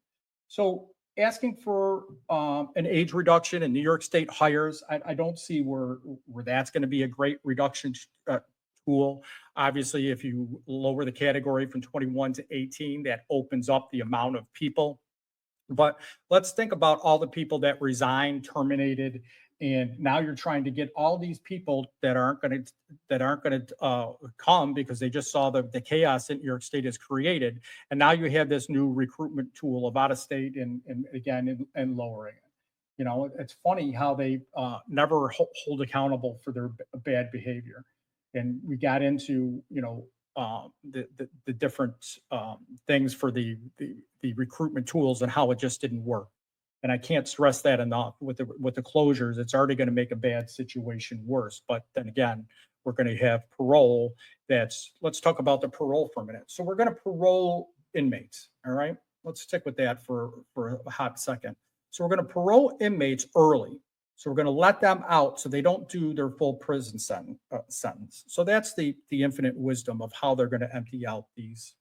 So asking for an age reduction in New York State hires, I don't see where that's going to be a great reduction tool. Obviously, if you lower the category from 21 to 18, that opens up the amount of people. But let's think about all the people that resigned, terminated, and now you're trying to get all these people that aren't going to come because they just saw the chaos that New York State has created, and now you have this new recruitment tool of out of state and lowering it. It's funny how they never hold accountable for their bad behavior, and we got into the different things for the recruitment tools and how it just didn't work. And I can't stress that enough. With the closures, it's already going to make a bad situation worse. But then again, we're going to have parole. Let's talk about the parole for a minute. So we're going to parole inmates. All right, let's stick with that for a hot second. So we're going to parole inmates early. So we're going to let them out so they don't do their full prison sentence. So that's the infinite wisdom of how they're going to empty out these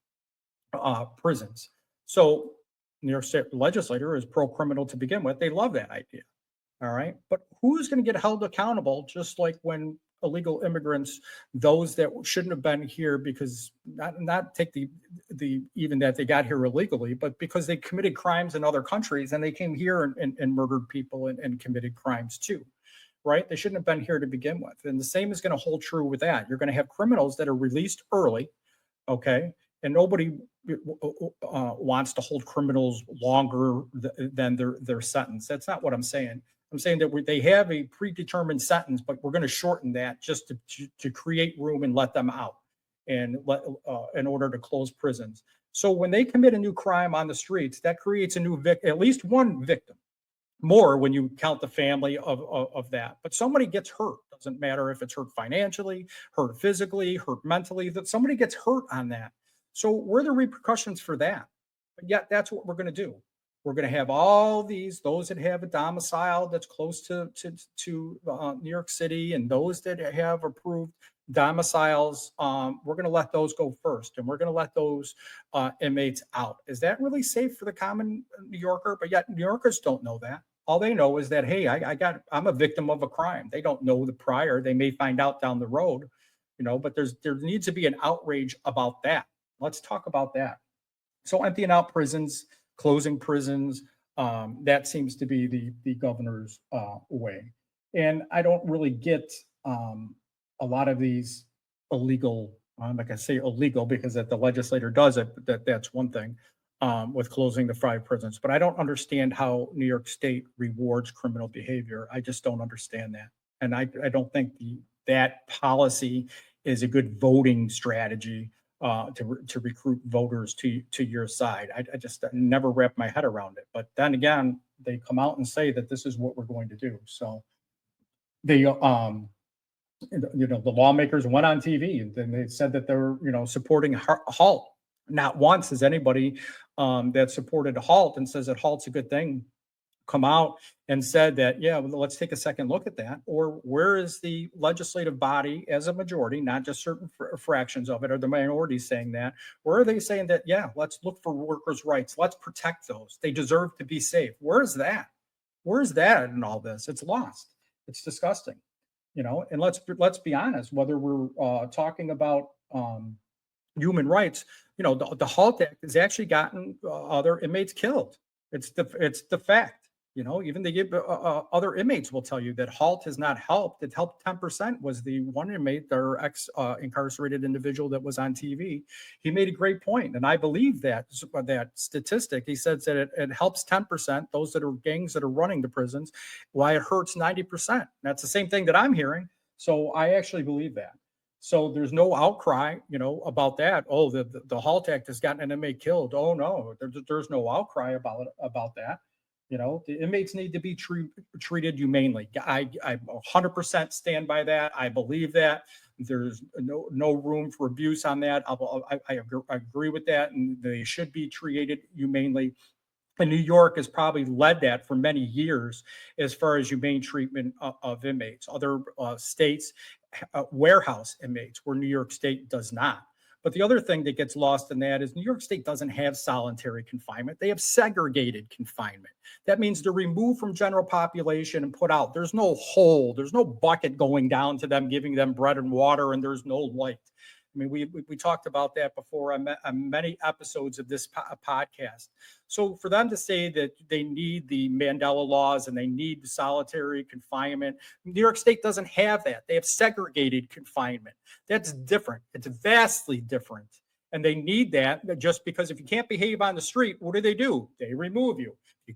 prisons. So New York State legislature is pro-criminal to begin with. They love that idea. All right. But who's going to get held accountable, just like when illegal immigrants, those that shouldn't have been here because not take the even that they got here illegally, but because they committed crimes in other countries and they came here and murdered people and committed crimes too, right? They shouldn't have been here to begin with. And the same is going to hold true with that. You're going to have criminals that are released early, okay? And nobody wants to hold criminals longer than their sentence. That's not what I'm saying. I'm saying that they have a predetermined sentence, but we're going to shorten that just to create room and let them out, and in order to close prisons. So when they commit a new crime on the streets, that creates a new at least one victim, more when you count the family of that. But somebody gets hurt. Doesn't matter if it's hurt financially, hurt physically, hurt mentally. That somebody gets hurt on that. So what are the repercussions for that? But yet that's what we're going to do. We're going to have all those that have a domicile that's close to New York City, and those that have approved domiciles, we're going to let those go first, and we're going to let those inmates out. Is that really safe for the common New Yorker? But yet New Yorkers don't know that. All they know is that, hey, I'm a victim of a crime. They don't know the prior. They may find out down the road, but there needs to be an outrage about that. Let's talk about that. So emptying out prisons, closing prisons, that seems to be the governor's way. And I don't really get a lot of these illegal I'm not going to say illegal because that the legislator does it, but that's one thing, with closing the 5 prisons. But I don't understand how New York State rewards criminal behavior. I just don't understand that. And I don't think that policy is a good voting strategy to recruit voters to your side. I just never wrap my head around it. But then again, they come out and say that this is what we're going to do. So they the lawmakers went on TV and then they said that they're, supporting HALT. Not once has anybody that supported HALT and says that HALT's a good thing come out and said that, yeah, well, let's take a second look at that. Or where is the legislative body as a majority, not just certain fractions of it, or the minority saying that? Where are they saying that, yeah, let's look for workers' rights. Let's protect those. They deserve to be safe. Where's that? Where's that in all this? It's lost. It's disgusting. And let's be honest, whether we're talking about human rights, the HALT Act has actually gotten other inmates killed. It's the fact. Even other inmates will tell you that HALT has not helped. It helped 10%. Was the one inmate, their incarcerated individual that was on TV. He made a great point, and I believe that statistic. He says that it helps 10%. Those that are gangs that are running the prisons, why it hurts 90%. That's the same thing that I'm hearing. So I actually believe that. So there's no outcry, about that. Oh, the HALT Act has gotten an inmate killed. Oh no, there's no outcry about that. The inmates need to be treated humanely. I 100% stand by that. I believe that. There's no room for abuse on that. I agree with that, and they should be treated humanely. And New York has probably led that for many years as far as humane treatment of inmates. Other states warehouse inmates, where New York State does not. But the other thing that gets lost in that is New York State doesn't have solitary confinement. They have segregated confinement. That means they're removed from general population and put out. There's no hole. There's no bucket going down to them, giving them bread and water, and there's no light. I mean, we talked about that before on many episodes of this podcast. So for them to say that they need the Mandela laws and they need solitary confinement, New York State doesn't have that. They have segregated confinement. That's different. It's vastly different. And they need that just because if you can't behave on the street, what do? They remove you. You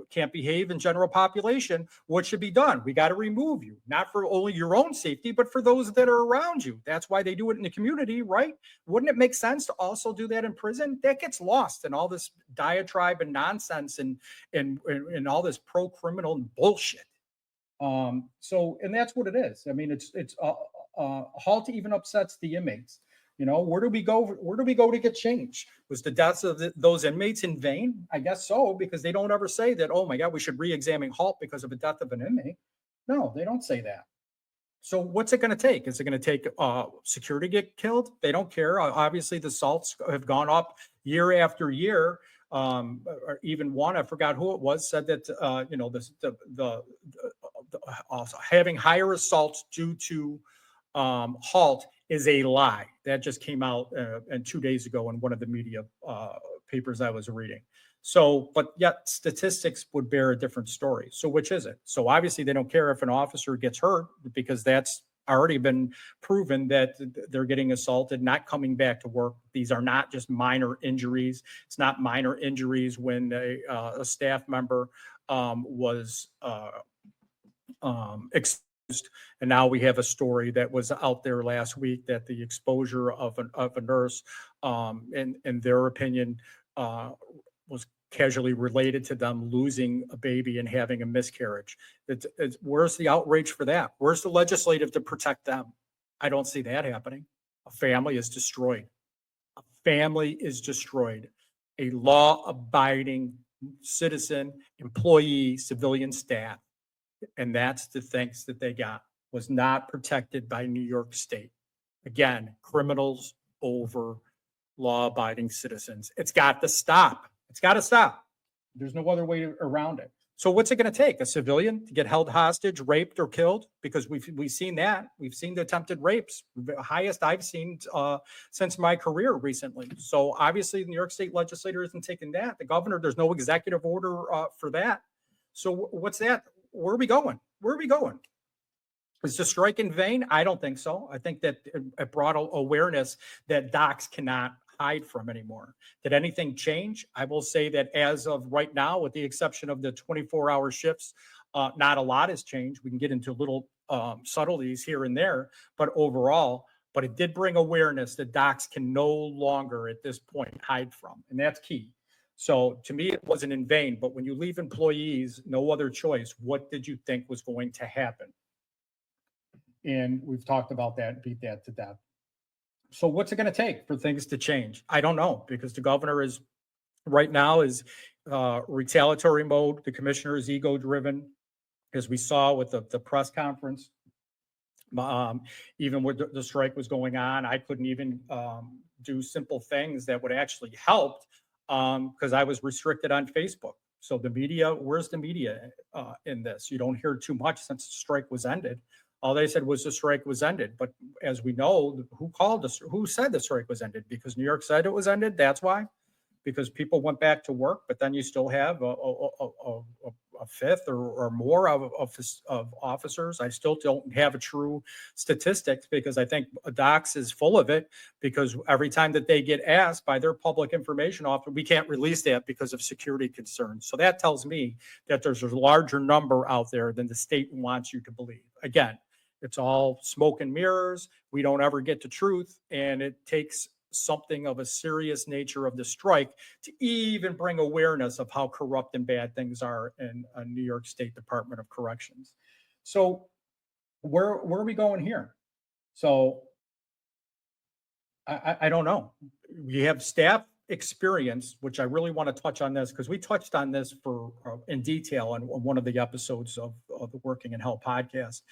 can't behave in general population. What should be done? We got to remove you, not for only your own safety, but for those that are around you. That's why they do it in the community, right? Wouldn't it make sense to also do that in prison? That gets lost in all this diatribe and nonsense and all this pro-criminal bullshit. And that's what it is. I mean, it's HALT even upsets the inmates. Where do we go? Where do we go to get change? Was the deaths of those inmates in vain? I guess so, because they don't ever say that, oh my God, we should re-examine HALT because of the death of an inmate. No, they don't say that. So what's it going to take? Is it going to take security get killed? They don't care. Obviously, the assaults have gone up year after year. Or even one, I forgot who it was, said that having higher assaults due to HALT is a lie. That just came out and 2 days ago in one of the media papers I was reading. So, but yet statistics would bear a different story. So which is it? So obviously they don't care if an officer gets hurt because that's already been proven that they're getting assaulted, not coming back to work. These are not just minor injuries. It's not minor injuries when a staff member was exposed. And now we have a story that was out there last week that the exposure of a nurse, in their opinion, was casually related to them losing a baby and having a miscarriage. Where's the outrage for that? Where's the legislative to protect them? I don't see that happening. A family is destroyed. A family is destroyed. A law-abiding citizen, employee, civilian staff. And that's the thanks that they got, was not protected by New York State. Again, criminals over law-abiding citizens. It's got to stop. It's got to stop. There's no other way around it. So what's it going to take? A civilian to get held hostage, raped, or killed? Because we've seen that. We've seen the attempted rapes, the highest I've seen since my career recently. So obviously the New York State legislature isn't taking that. The governor, there's no executive order for that. So what's that? Where are we going? Where are we going? Is the strike in vain? I don't think so. I think that it brought awareness that docs cannot hide from anymore. Did anything change? I will say that as of right now, with the exception of the 24-hour shifts, not a lot has changed. We can get into little subtleties here and there, but overall, but it did bring awareness that docs can no longer at this point hide from, and that's key. So to me, it wasn't in vain, but when you leave employees no other choice, what did you think was going to happen? And we've talked about that, beat that to death. So what's it going to take for things to change? I don't know, because the governor is right now is retaliatory mode. The commissioner is ego driven, as we saw with the press conference. Even when the strike was going on, I couldn't even do simple things that would actually help because I was restricted on Facebook. So the media, where's the media in this? You don't hear too much since the strike was ended. All they said was the strike was ended. But as we know, who said the strike was ended? Because New York said it was ended. That's why. Because people went back to work, but then you still have a fifth or more of officers. I still don't have a true statistics because I think DOCCS is full of it, because every time that they get asked by their public information officer, we can't release that because of security concerns. So that tells me that there's a larger number out there than the state wants you to believe. Again, it's all smoke and mirrors. We don't ever get to truth, and it takes something of a serious nature of the strike to even bring awareness of how corrupt and bad things are in a New York State Department of Corrections. So where are we going here? So I don't know. We have staff experience, which I really want to touch on this because we touched on this for in detail on one of the episodes of the Working in Hell podcast.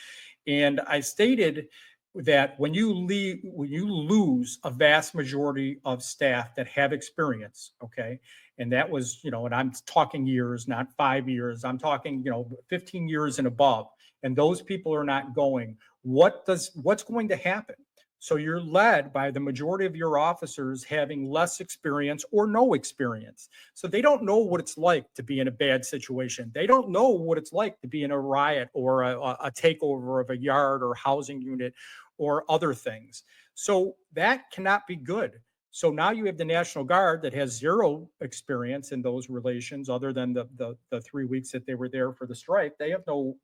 And I stated that when you lose a vast majority of staff that have experience, okay, and that was, and I'm talking years, not 5 years, I'm talking, 15 years and above, and those people are not going, what's going to happen? So you're led by the majority of your officers having less experience or no experience. So they don't know what it's like to be in a bad situation. They don't know what it's like to be in a riot or a takeover of a yard or housing unit or other things. So that cannot be good. So now you have the National Guard that has zero experience in those relations other than the 3 weeks that they were there for the strike. They have no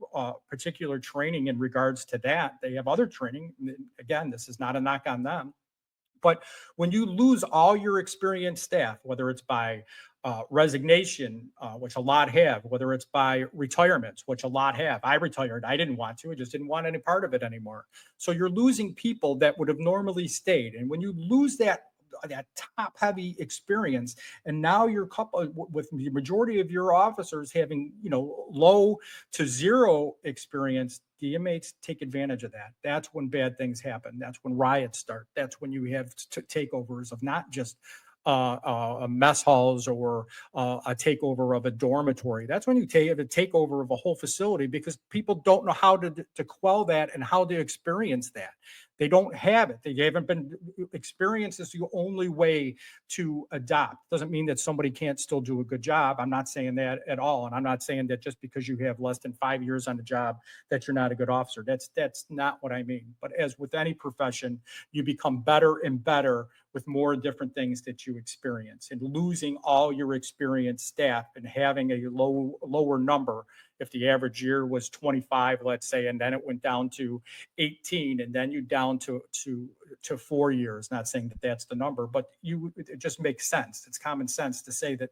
particular training in regards to that. They have other training. Again, this is not a knock on them. But when you lose all your experienced staff, whether it's by resignation, which a lot have, whether it's by retirements, which a lot have. I retired. I didn't want to. I just didn't want any part of it anymore. So you're losing people that would have normally stayed. And when you lose that top heavy experience, and now you're coupled with the majority of your officers having low to zero experience, the inmates take advantage of that. That's when bad things happen. That's when riots start. That's when you have takeovers of not just mess halls or a takeover of a dormitory. That's when you have a takeover of a whole facility because people don't know how to quell that and how to experience that. They don't have it. They haven't been experience is the only way to adopt. Doesn't mean that somebody can't still do a good job. I'm not saying that at all. And I'm not saying that just because you have less than 5 years on the job that you're not a good officer. That's not what I mean. But as with any profession, you become better and better with more different things that you experience. And losing all your experienced staff and having a lower number, if the average year was 25, let's say, and then it went down to 18, and then you down to 4 years. Not saying that that's the number, but it just makes sense. It's common sense to say that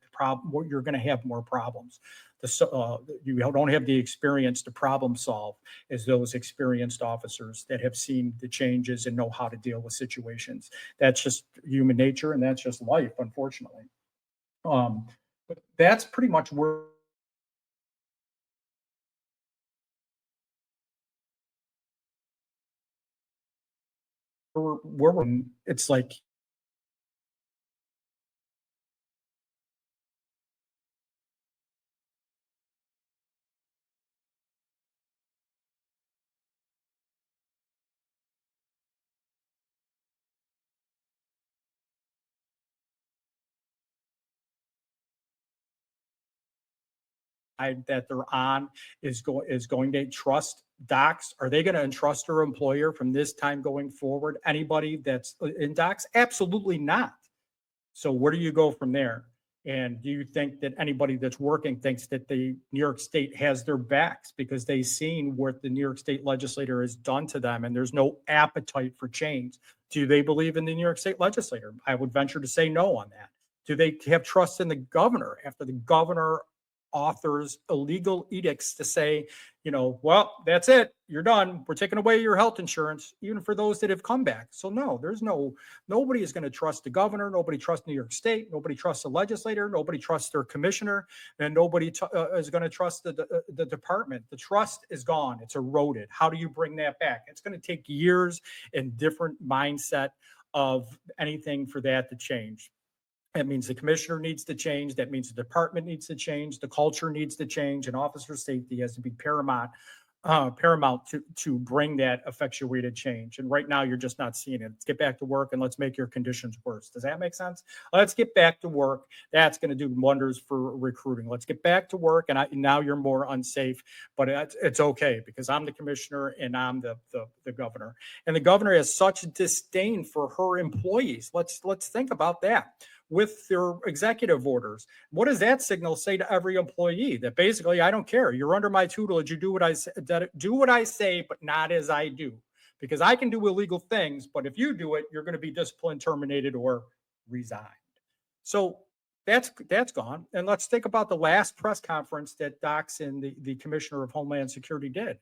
you're going to have more problems. You don't have the experience to problem solve as those experienced officers that have seen the changes and know how to deal with situations. That's just human nature, and that's just life, unfortunately. But that's pretty much where it's like that they're on is going to trust DOCCS, are they going to entrust their employer from this time going forward? Anybody that's in DOCCS? Absolutely not. So where do you go from there? And do you think that anybody that's working thinks that the New York State has their backs because they've seen what the New York State legislator has done to them and there's no appetite for change? Do they believe in the New York State legislator? I would venture to say no on that. Do they have trust in the governor after the governor authors illegal edicts to say, well, that's it. You're done. We're taking away your health insurance, even for those that have come back. So no, nobody is going to trust the governor. Nobody trusts New York State. Nobody trusts the legislator. Nobody trusts their commissioner, and nobody is going to trust the department. The trust is gone. It's eroded. How do you bring that back? It's going to take years and different mindset of anything for that to change. That means the commissioner needs to change. That means the department needs to change. The culture needs to change, and officer safety has to be paramount to bring that effectuated change. And right now, you're just not seeing it. Let's get back to work and let's make your conditions worse. Does that make sense? Let's get back to work. That's going to do wonders for recruiting. Let's get back to work. And now you're more unsafe, but it's okay because I'm the commissioner and I'm the governor. And the governor has such disdain for her employees. Let's think about that. With their executive orders, what does that signal say to every employee? That basically, I don't care. You're under my tutelage. You do what I say, but not as I do, because I can do illegal things. But if you do it, you're going to be disciplined, terminated, or resigned. So that's gone. And let's think about the last press conference that DOCCS and the Commissioner of Homeland Security did.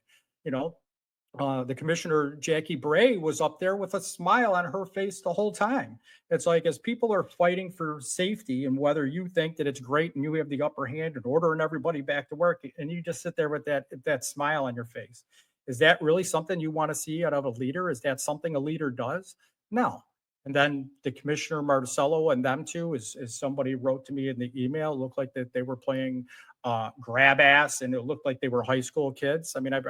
The commissioner, Jackie Bray, was up there with a smile on her face the whole time. It's like, as people are fighting for safety, and whether you think that it's great and you have the upper hand and ordering everybody back to work, and you just sit there with that smile on your face. Is that really something you want to see out of a leader? Is that something a leader does? No. And then the Commissioner Marcello and them too, as somebody wrote to me in the email, looked like that they were playing grab ass, and it looked like they were high school kids. I mean, I've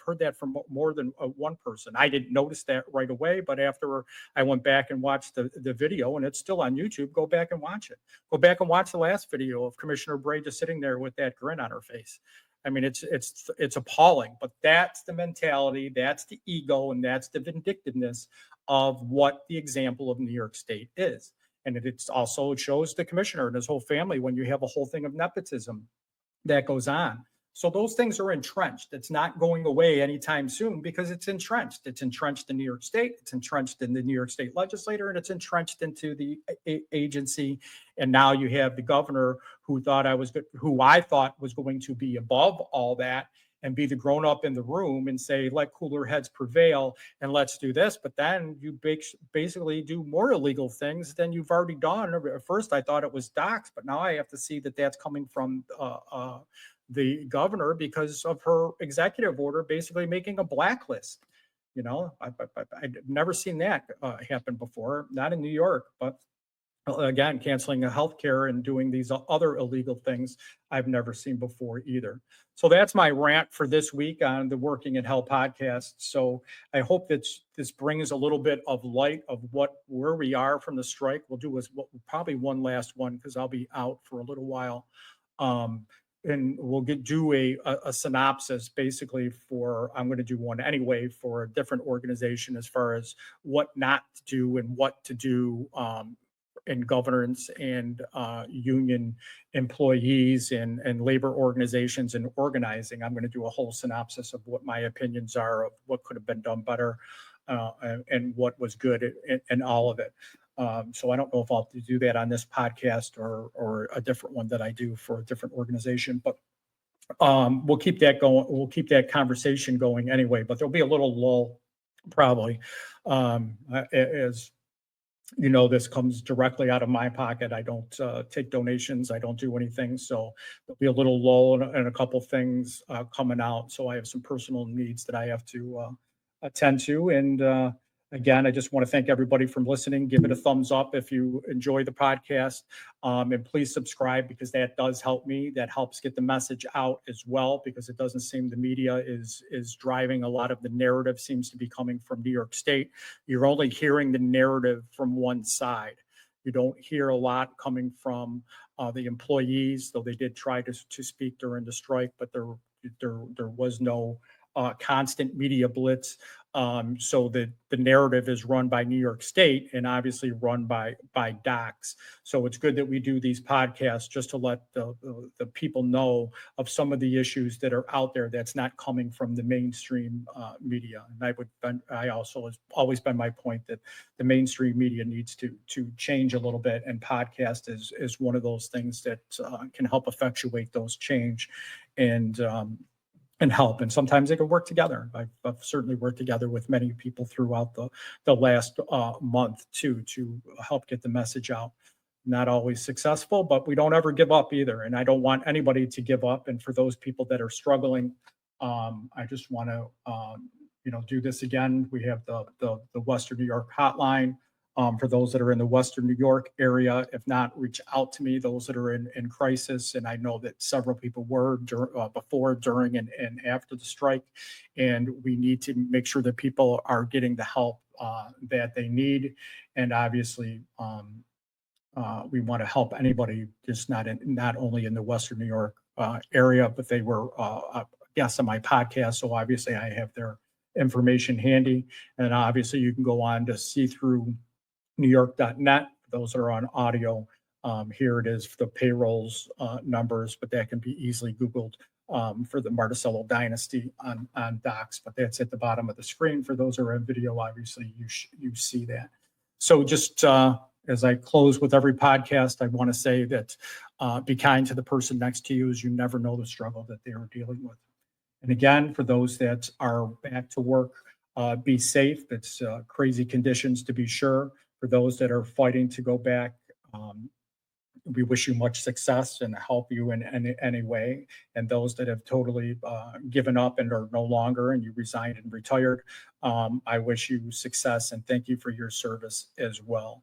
heard that from more than one person. I didn't notice that right away, but after I went back and watched the video, and it's still on YouTube, go back and watch it. Go back and watch the last video of Commissioner Bray just sitting there with that grin on her face. I mean, it's appalling, but that's the mentality, that's the ego, and that's the vindictiveness of what the example of New York State is. And it shows the commissioner and his whole family when you have a whole thing of nepotism that goes on. So those things are entrenched. It's not going away anytime soon because it's entrenched. It's entrenched in New York State. It's entrenched in the New York State legislature, and it's entrenched into the agency. And now you have the governor who I thought was going to be above all that and be the grown up in the room and say, let cooler heads prevail and let's do this. But then you basically do more illegal things than you've already done. At first, I thought it was DOCCS, but now I have to see that that's coming from the governor because of her executive order, basically making a blacklist. I've never seen that happen before, not in New York, but again, canceling the healthcare and doing these other illegal things I've never seen before either. So that's my rant for this week on the Working in Hell podcast. So I hope that this brings a little bit of light of where we are from the strike. We'll do probably one last one because I'll be out for a little while. And we'll do a synopsis basically I'm going to do one anyway for a different organization as far as what not to do and what to do in governance and union employees and labor organizations and organizing. I'm going to do a whole synopsis of what my opinions are of what could have been done better and what was good and all of it. So I don't know if I'll do that on this podcast or a different one that I do for a different organization, but we'll keep that going. We'll keep that conversation going anyway, but there'll be a little lull probably as this comes directly out of my pocket. I don't take donations. I don't do anything. So there'll be a little lull and a couple things coming out. So I have some personal needs that I have to attend to. And again, I just want to thank everybody for listening. Give it a thumbs up if you enjoy the podcast, and please subscribe because that does help me. That helps get the message out as well, because it doesn't seem the media is driving a lot of the narrative seems to be coming from New York State. You're only hearing the narrative from one side. You don't hear a lot coming from the employees, though they did try to speak during the strike, but there was no constant media blitz. So that the narrative is run by New York State and obviously run by DOCCS. So it's good that we do these podcasts just to let the people know of some of the issues that are out there that's not coming from the mainstream media. And I also has always been my point that the mainstream media needs to change a little bit, and podcast is one of those things that can help effectuate those change and help. And sometimes they can work together. I've certainly worked together with many people throughout the last month to help get the message out. Not always successful, but we don't ever give up either. And I don't want anybody to give up. And for those people that are struggling, I just want to, do this again. We have the Western New York hotline. For those that are in the Western New York area, if not, reach out to me, those that are in crisis. And I know that several people were before, during, and after the strike. And we need to make sure that people are getting the help that they need. And obviously, we want to help anybody, just not only in the Western New York area, but they were guests on my podcast. So obviously I have their information handy. And obviously you can go on to see through NewYork.net. Those that are on audio, here it is, the payrolls numbers, but that can be easily Googled for the Marticello dynasty on DOCCS, but that's at the bottom of the screen. For those who are in video, obviously you see that. So just as I close with every podcast, I want to say that be kind to the person next to you, as you never know the struggle that they are dealing with. And again, for those that are back to work, be safe. It's crazy conditions, to be sure. For those that are fighting to go back, we wish you much success and help you in any way. And those that have totally given up and are no longer, and you resigned and retired, I wish you success and thank you for your service as well.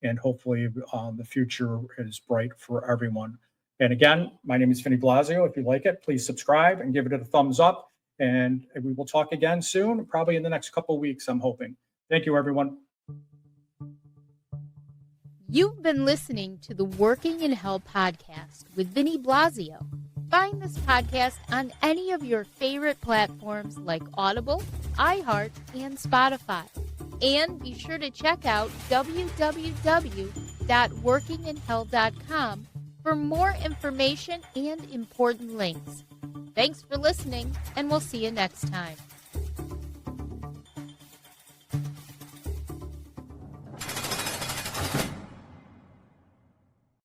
And hopefully the future is bright for everyone. And again, my name is Vinny Blasio. If you like it, please subscribe and give it a thumbs up. And we will talk again soon, probably in the next couple of weeks, I'm hoping. Thank you, everyone. You've been listening to the Working in Hell podcast with Vinny Blasio. Find this podcast on any of your favorite platforms like Audible, iHeart, and Spotify. And be sure to check out www.workinginhell.com for more information and important links. Thanks for listening, and we'll see you next time.